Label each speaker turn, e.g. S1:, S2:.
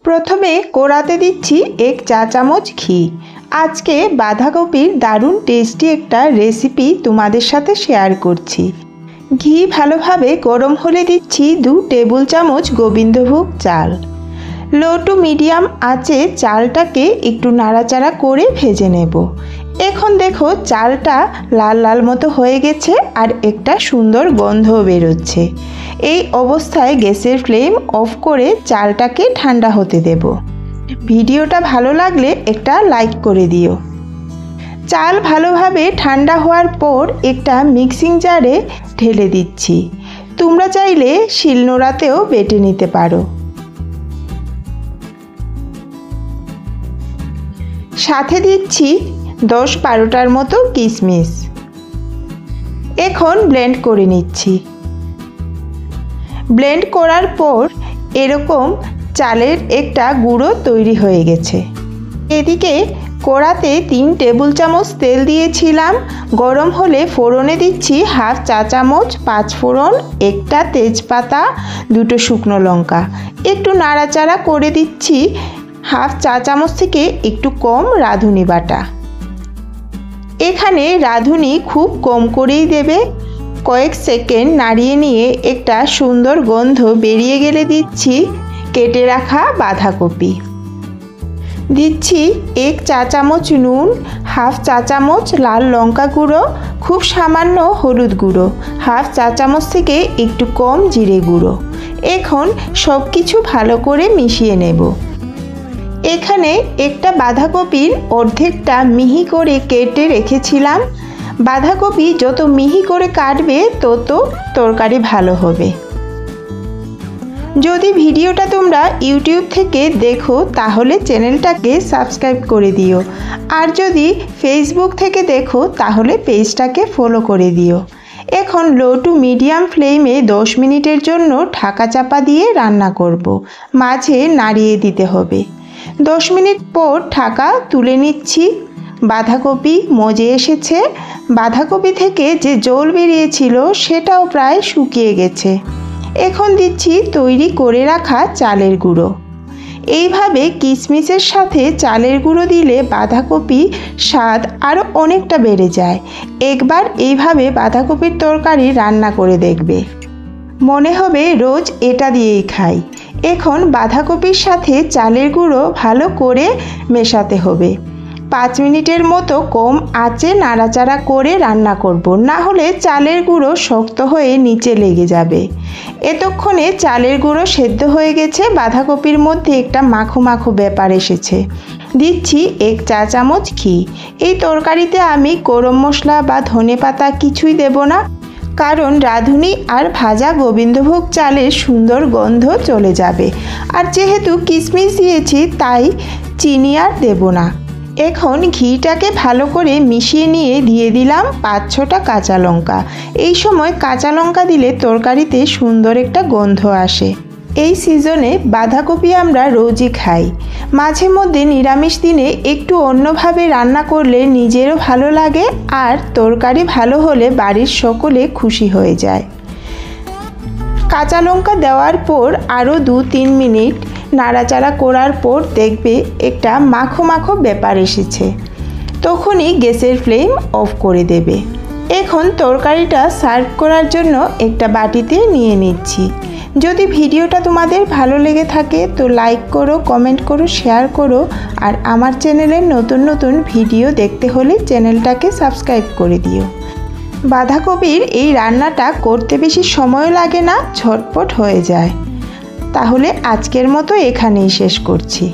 S1: প্রথমে কড়াতে দিচ্ছি 1 চা চামচ ঘি। আজকে বাঁধাকপির দারুণ টেস্টি একটা রেসিপি তোমাদের সাথে শেয়ার করছি। ঘি ভালোভাবে গরম হলে দিচ্ছি 2 টেবিল চামচ গোবিন্দভোগ চাল। লো টু মিডিয়াম আঁচে চালটাকে একটু নাড়াচাড়া করে ভেজে নেব। এখন দেখো চালটা লাল লাল মতো হয়ে গেছে আর একটা সুন্দর গন্ধ বেরোচ্ছে। এই অবস্থায় গ্যাসের ফ্লেম অফ করে চালটাকে ঠান্ডা হতে দেব। ভিডিওটা ভালো লাগলে একটা লাইক করে দিও। চাল ভালোভাবে ঠান্ডা হওয়ার পর একটা মিক্সিং জারে ঢেলে দিচ্ছি। তোমরা চাইলে শিলনোড়াতেও বেটে নিতে পারো। সাথে দিচ্ছি 10-12টার মতো কিশমিশ। এখন ব্লেন্ড করে নিচ্ছি। ব্লেন্ড করার পর এরকম চালের একটা গুঁড়ো তৈরি হয়ে গেছে। এদিকে কড়াতে 3 টেবিল চামচ তেল দিয়েছিলাম। গরম হলে ফোড়নে দিচ্ছি 1/2 চা চামচ পাঁচফোড়ন, একটা তেজপাতা, 2টো শুকনো লঙ্কা। একটু নাড়াচাড়া করে দিচ্ছি 1/2 চা চামচ থেকে একটু কম রাঁধুনি বাটা। এখানে রাঁধুনি খুব কম করেই দেবে। কয়েক সেকেন্ড নাড়িয়ে নিয়ে একটা সুন্দর গন্ধ বেরিয়ে গেলে দিচ্ছি কেটে রাখা বাঁধাকপি। দিচ্ছি 1 চা চামচ নুন, 1/2 চা চামচ লাল লঙ্কা গুঁড়ো, খুব সামান্য হলুদ গুঁড়ো, 1/2 চা চামচ থেকে একটু কম জিরে গুঁড়ো। এখন সব কিছু ভালো করে মিশিয়ে নেব। এখানে একটা বাঁধাকপির অর্ধেকটা মিহি করে কেটে রেখেছিলাম। বাঁধাকপি যত মিহি করে কাটবে তত তরকারি ভালো হবে। যদি ভিডিওটা তোমরা ইউটিউব থেকে দেখো তাহলে চ্যানেলটাকে সাবস্ক্রাইব করে দিও, আর যদি ফেসবুক থেকে দেখো তাহলে পেজটাকে ফলো করে দিও। এখন লো টু মিডিয়াম ফ্লেমে 10 মিনিটের জন্য ঢাকা চাপা দিয়ে রান্না করব। মাঝে নাড়িয়ে দিতে হবে। 10 মিনিট পর ঢাকা তুলে নিচ্ছি। বাঁধাকপি মজে এসেছে। বাঁধাকপি থেকে যে জল বেরিয়েছিল সেটাও প্রায় শুকিয়ে গেছে। এখন দিচ্ছি তৈরি করে রাখা চালের গুঁড়ো। এইভাবে কিশমিশের সাথে চালের গুঁড়ো দিলে বাঁধাকপি স্বাদ আরও অনেকটা বেড়ে যায়। একবার এইভাবে বাঁধাকপির তরকারি রান্না করে দেখবে, মনে হবে রোজ এটা দিয়েই খাই। এখন বাঁধাকপির সাথে চালের গুঁড়ো ভালো করে মেশাতে হবে। 5 মিনিটের মতো কম আঁচে নাড়াচাড়া করে রান্না করব, না হলে চালের গুঁড়ো শক্ত হয়ে নিচে লেগে যাবে। এতক্ষণে চালের গুঁড়ো সেদ্ধ হয়ে গেছে। বাঁধাকপির মধ্যে একটা মাখো মাখো ব্যাপার এসেছে। দিচ্ছি 1 চা চামচ ঘি। এই তরকারিতে আমি গরম মশলা বা ধনেপাতা কিছুই দেব না, কারণ রাঁধুনি আর ভাজা গোবিন্দভোগ চালের সুন্দর গন্ধ চলে যাবে। আর যেহেতু কিশমিশ দিয়েছি তাই চিনি আর দেব না। এখন ঘিটাকে ভালো করে মিশিয়ে নিয়ে দিয়ে দিলাম 5-6টা কাঁচা লঙ্কা। এই সময় কাঁচা লঙ্কা দিলে তরকারিতে সুন্দর একটা গন্ধ আসে। এই সিজনে বাঁধাকপি আমরা রোজই খাই। মাঝে মধ্যে নিরামিষ দিনে একটু অন্যভাবে রান্না করলে নিজেরও ভালো লাগে, আর তরকারি ভালো হলে বাড়ির সকলে খুশি হয়ে যায়। কাঁচা লঙ্কা দেওয়ার পর আরও 2-3 মিনিট নাড়াচাড়া করার পর দেখবে একটা মাখো মাখো ব্যাপার এসেছে। তখনই গ্যাসের ফ্লেম অফ করে দেবে। এখন তরকারিটা সার্ভ করার জন্য একটা বাটিতে নিয়ে নিচ্ছি। যদি ভিডিওটা তোমাদের ভালো লেগে থাকে তো লাইক করো, কমেন্ট করো, শেয়ার করো, আর আমার চ্যানেলের নতুন নতুন ভিডিও দেখতে হলে চ্যানেলটাকে সাবস্ক্রাইব করে দিও। বাঁধাকপির এই রান্নাটা করতে বেশি সময় লাগে না, ঝটপট হয়ে যায়। তাহলে আজকের মতো এখানেই শেষ করছি।